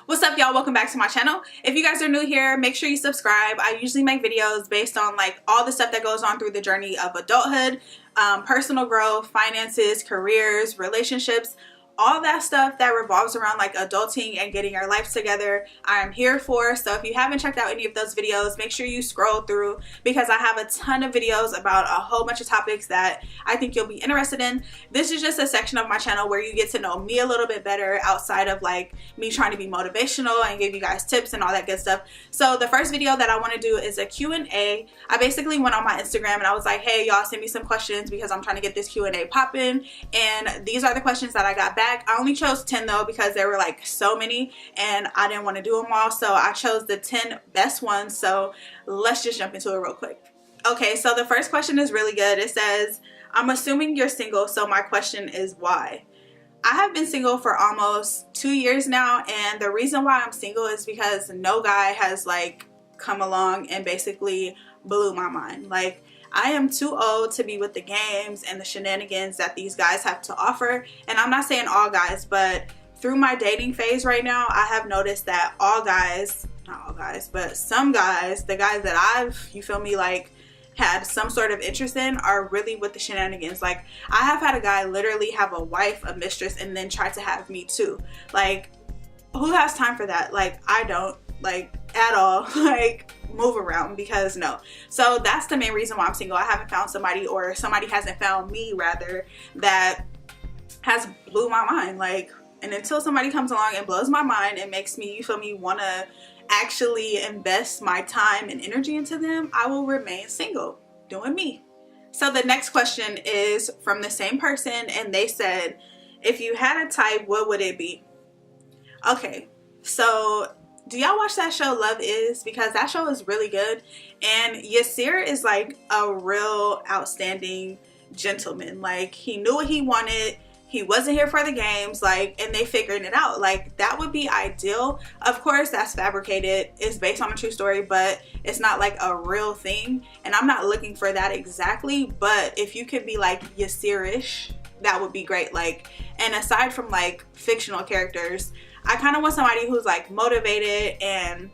What's up, y'all? Welcome back to my channel. If you guys are new here, make sure you subscribe. I usually make videos based on like all the stuff that goes on through the journey of adulthood, personal growth, finances, careers, relationships, all that stuff that revolves around like adulting and getting your life together. I am here for. So if you haven't checked out any of those videos, make sure you scroll through because I have a ton of videos about a whole bunch of topics that I think you'll be interested in. This is just a section of my channel where you get to know me a little bit better outside of like me trying to be motivational and give you guys tips and all that good stuff. So the first video that I want to do is a Q&A. I basically went on my Instagram and I was like, hey, y'all send me some questions because I'm trying to get this Q&A popping. And these are the questions that I got back. I only chose 10 though because there were like so many and I didn't want to do them all, so I chose the 10 best ones. So let's just jump into it real quick. Okay, so the first question is really good. It says, I'm assuming you're single, so my question is why? I have been single for almost 2 years now, and the reason why I'm single is because no guy has like come along and basically blew my mind. Like, I am too old to be with the games and the shenanigans that these guys have to offer. And I'm not saying all guys, but through my dating phase right now, I have noticed that all guys, not all guys, but some guys, the guys that I've, you feel me, like had some sort of interest in are really with the shenanigans. Like, I have had a guy literally have a wife, a mistress, and then try to have me too. Like, who has time for that? Like, I don't, like, at all. Like, move around, because no. So that's the main reason why I'm single. I haven't found somebody, or somebody hasn't found me rather, that has blew my mind. Like, and until somebody comes along and blows my mind and makes me, you feel me, want to actually invest my time and energy into them, I will remain single, doing me. So the next question is from the same person, and they said, if you had a type, what would it be? Okay, so do y'all watch that show Love Is? Because that show is really good, and Yasir is like a real outstanding gentleman. Like, he knew what he wanted, he wasn't here for the games, like, and they figured it out. Like, that would be ideal. Of course, that's fabricated, it's based on a true story, but it's not like a real thing, and I'm not looking for that exactly. But if you could be like Yasir-ish, that would be great. Like, and aside from like fictional characters, I kind of want somebody who's like motivated and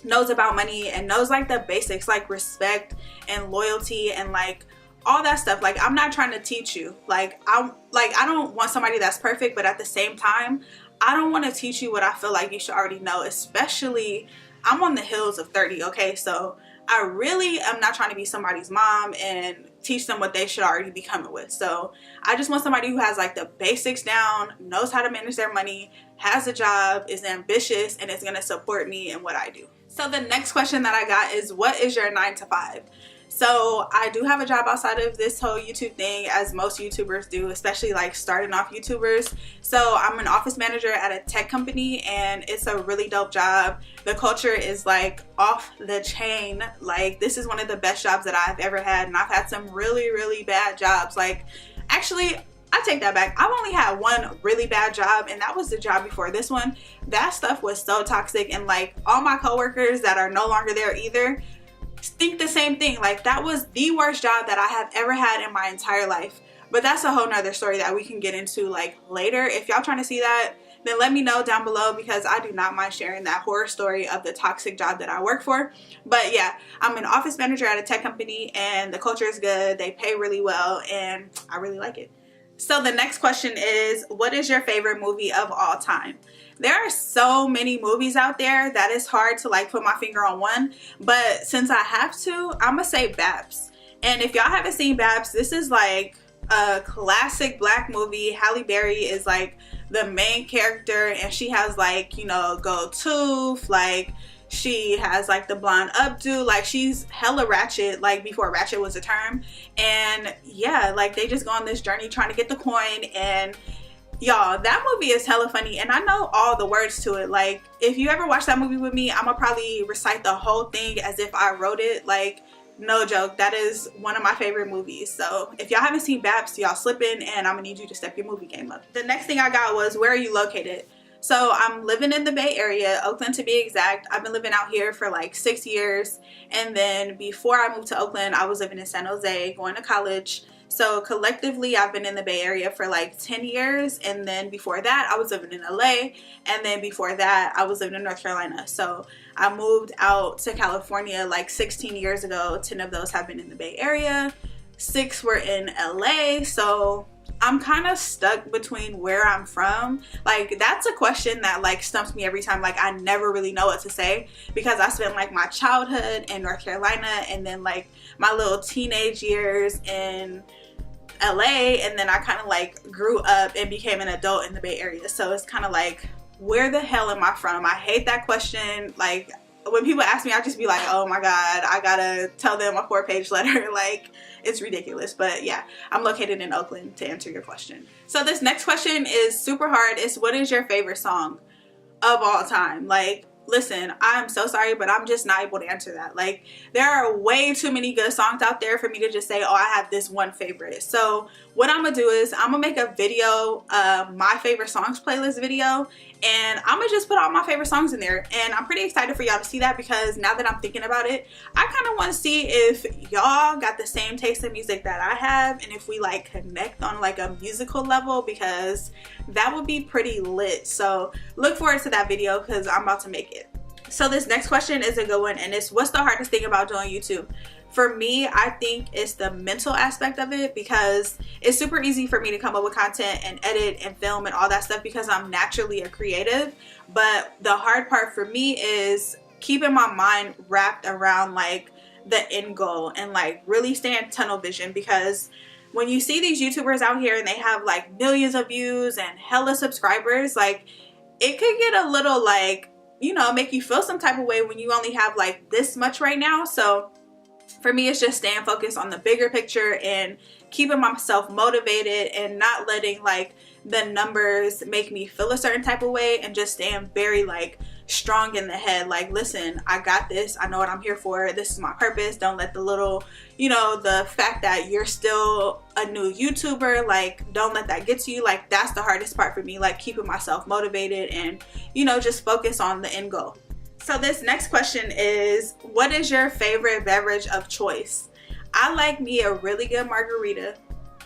knows about money and knows like the basics, like respect and loyalty and like all that stuff. Like, I'm not trying to teach you. Like, I don't want somebody that's perfect, but at the same time, I don't want to teach you what I feel like you should already know. Especially, I'm on the heels of 30, okay? So I really am not trying to be somebody's mom and teach them what they should already be coming with. So I just want somebody who has like the basics down, knows how to manage their money, has a job, is ambitious, and is going to support me in what I do. So the next question that I got is, what is your 9 to 5? So I do have a job outside of this whole YouTube thing, as most YouTubers do, especially like starting off YouTubers. So I'm an office manager at a tech company, and it's a really dope job. The culture is like off the chain. Like, this is one of the best jobs that I've ever had, and I've had some really, really bad jobs. Like, actually, I take that back. I've only had one really bad job, and that was the job before this one. That stuff was so toxic, and like all my coworkers that are no longer there either think the same thing. Like, that was the worst job that I have ever had in my entire life. But that's a whole nother story that we can get into like later. If y'all trying to see that, then let me know down below, because I do not mind sharing that horror story of the toxic job that I work for. But yeah, I'm an office manager at a tech company, and the culture is good, they pay really well, and I really like it. So the next question is, what is your favorite movie of all time? There are so many movies out there that it's hard to like put my finger on one, but since I have to, I'm gonna say Babs. And if y'all haven't seen Babs, this is like a classic black movie. Halle Berry is like the main character, and she has like, you know, gold tooth, like she has like the blonde updo, like she's hella ratchet, like before ratchet was a term. And yeah, like they just go on this journey trying to get the coin. And y'all, that movie is hella funny, and I know all the words to it. Like, if you ever watch that movie with me, I'm gonna probably recite the whole thing as if I wrote it. Like, no joke, that is one of my favorite movies. So if y'all haven't seen Babs, y'all slipping, and I'm gonna need you to step your movie game up. The next thing I got was, where are you located? So I'm living in the Bay Area, Oakland to be exact. I've been living out here for like 6 years, and then before I moved to Oakland, I was living in San Jose, going to college. So collectively, I've been in the Bay Area for like 10 years. And then before that, I was living in LA. And then before that, I was living in North Carolina. So I moved out to California like 16 years ago. 10 of those have been in the Bay Area. 6 were in LA. So I'm kind of stuck between where I'm from. Like, that's a question that like stumps me every time. Like, I never really know what to say because I spent like my childhood in North Carolina and then like my little teenage years in LA, and then I kind of like grew up and became an adult in the Bay Area. So it's kind of like, where the hell am I from? I hate that question. Like, when people ask me, I just be like, oh my god, I gotta tell them a 4-page letter. Like, it's ridiculous. But yeah, I'm located in Oakland, to answer your question. So this next question is super hard. It's, what is your favorite song of all time? Like, listen, I'm so sorry, but I'm just not able to answer that. Like, there are way too many good songs out there for me to just say, oh, I have this one favorite. So what I'm gonna do is I'm gonna make a video, my favorite songs playlist video, and I'm gonna just put all my favorite songs in there. And I'm pretty excited for y'all to see that, because now that I'm thinking about it, I kind of want to see if y'all got the same taste in music that I have, and if we like connect on like a musical level, because that would be pretty lit. So look forward to that video, because I'm about to make it. So this next question is a good one, and it's, what's the hardest thing about doing YouTube? For me, I think it's the mental aspect of it, because it's super easy for me to come up with content and edit and film and all that stuff because I'm naturally a creative. But the hard part for me is keeping my mind wrapped around like the end goal and like really staying tunnel vision, because when you see these YouTubers out here and they have like millions of views and hella subscribers, like it could get a little like, you know, make you feel some type of way when you only have like this much right now. So for me, it's just staying focused on the bigger picture and keeping myself motivated and not letting like the numbers make me feel a certain type of way, and just staying very like strong in the head. Like, listen, I got this. I know what I'm here for. This is my purpose. Don't let the little, you know, the fact that you're still a new YouTuber, like, don't let that get to you. Like, that's the hardest part for me, like keeping myself motivated and, you know, just focus on the end goal. So this next question is, what is your favorite beverage of choice? I like me a really good margarita,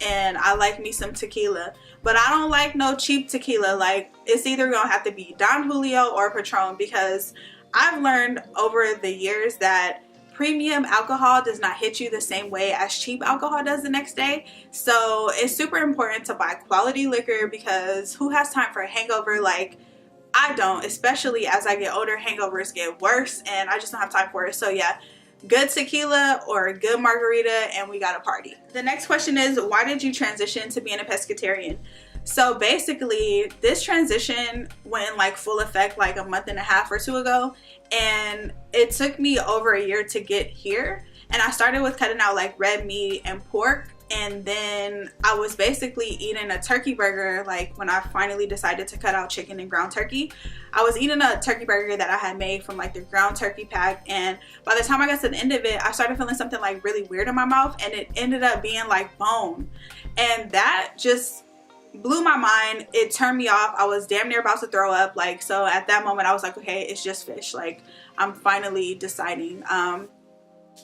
and I like me some tequila, but I don't like no cheap tequila. Like, it's either gonna have to be Don Julio or Patron, because I've learned over the years that premium alcohol does not hit you the same way as cheap alcohol does the next day. So it's super important to buy quality liquor, because who has time for a hangover? Like, I don't, especially as I get older, hangovers get worse and I just don't have time for it. So yeah, good tequila or a good margarita and we got a party. The next question is, why did you transition to being a pescatarian? So basically, this transition went in like full effect like a month and a half or 2 ago, and it took me over a year to get here. And I started with cutting out like red meat and pork, and then I was basically eating a turkey burger. Like, when I finally decided to cut out chicken and ground turkey, I was eating a turkey burger that I had made from like the ground turkey pack, and by the time I got to the end of it, I started feeling something like really weird in my mouth, and it ended up being like bone, and that just blew my mind. It turned me off. I was damn near about to throw up. Like, so at that moment I was like, okay, it's just fish. Like, I'm finally deciding.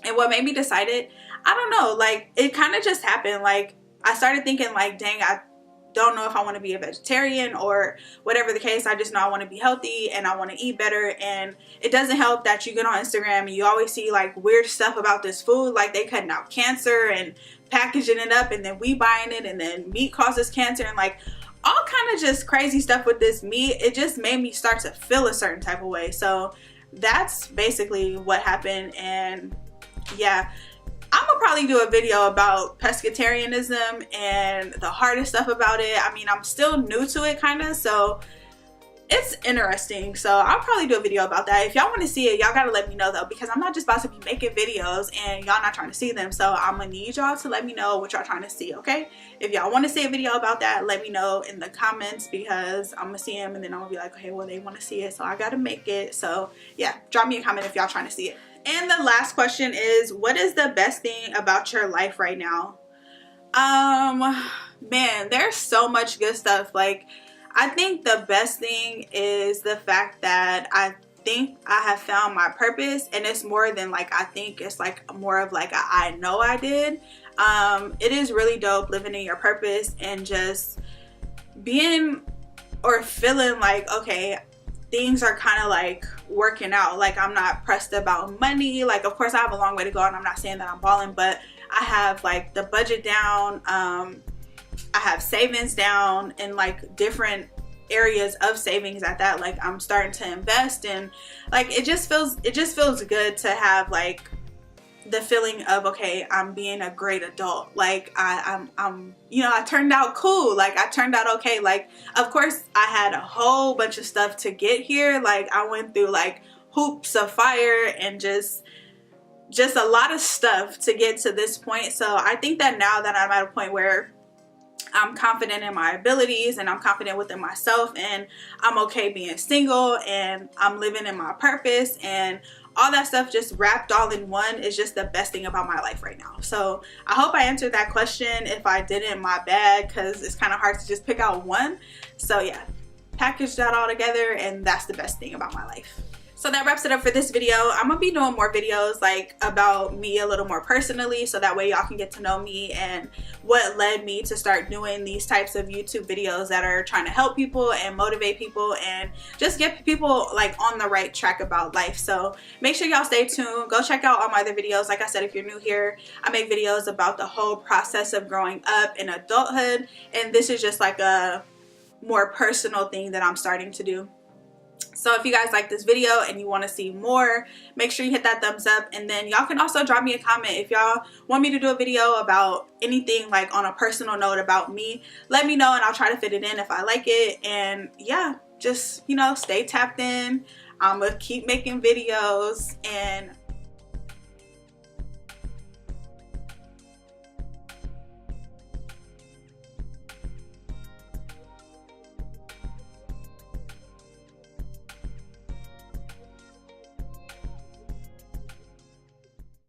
And what made me decide it, I don't know, like it kind of just happened. Like, I started thinking like, dang, I don't know if I want to be a vegetarian or whatever the case. I just know I want to be healthy and I want to eat better. And it doesn't help that you get on Instagram and you always see like weird stuff about this food, like they cutting out cancer and packaging it up, and then we buying it, and then meat causes cancer, and like all kind of just crazy stuff with this meat. It just made me start to feel a certain type of way. So that's basically what happened. And yeah, I'm gonna probably do a video about pescatarianism and the hardest stuff about it. I mean, I'm still new to it kind of, so it's interesting. So I'll probably do a video about that. If y'all want to see it, y'all gotta let me know though, because I'm not just about to be making videos and y'all not trying to see them. So I'm gonna need y'all to let me know what y'all trying to see, okay? If y'all want to see a video about that, let me know in the comments, because I'm gonna see them and then I'm gonna be like, okay, well, they want to see it, so I gotta make it. So yeah, drop me a comment if y'all trying to see it. And the last question is, what is the best thing about your life right now? Man, there's so much good stuff. Like, I think the best thing is the fact that I think I have found my purpose, and it's more than like I think, it's like more of like I know I did. It is really dope living in your purpose and just being or feeling like, okay, things are kind of like working out. Like, I'm not pressed about money. Like, of course I have a long way to go, and I'm not saying that I'm balling, but I have like the budget down. I have savings down in like different areas of savings at that. Like, I'm starting to invest, and like it just feels good to have like the feeling of, okay, I'm being a great adult. Like I'm you know, I turned out cool. Like, I turned out okay. Like, of course I had a whole bunch of stuff to get here. Like, I went through like hoops of fire and just a lot of stuff to get to this point. So I think that now that I'm at a point where I'm confident in my abilities and I'm confident within myself, and I'm okay being single, and I'm living in my purpose, and all that stuff just wrapped all in one is just the best thing about my life right now. So I hope I answered that question. If I didn't, my bad, because it's kind of hard to just pick out one. So yeah, package that all together, and that's the best thing about my life. So that wraps it up for this video. I'm gonna be doing more videos like about me a little more personally, so that way y'all can get to know me and what led me to start doing these types of YouTube videos that are trying to help people and motivate people and just get people like on the right track about life. So make sure y'all stay tuned. Go check out all my other videos. Like I said, if you're new here, I make videos about the whole process of growing up in adulthood, and this is just like a more personal thing that I'm starting to do. So if you guys like this video and you want to see more, make sure you hit that thumbs up, and then y'all can also drop me a comment if y'all want me to do a video about anything like on a personal note about me. Let me know and I'll try to fit it in if I like it. And yeah, just, you know, stay tapped in. I'm gonna keep making videos, and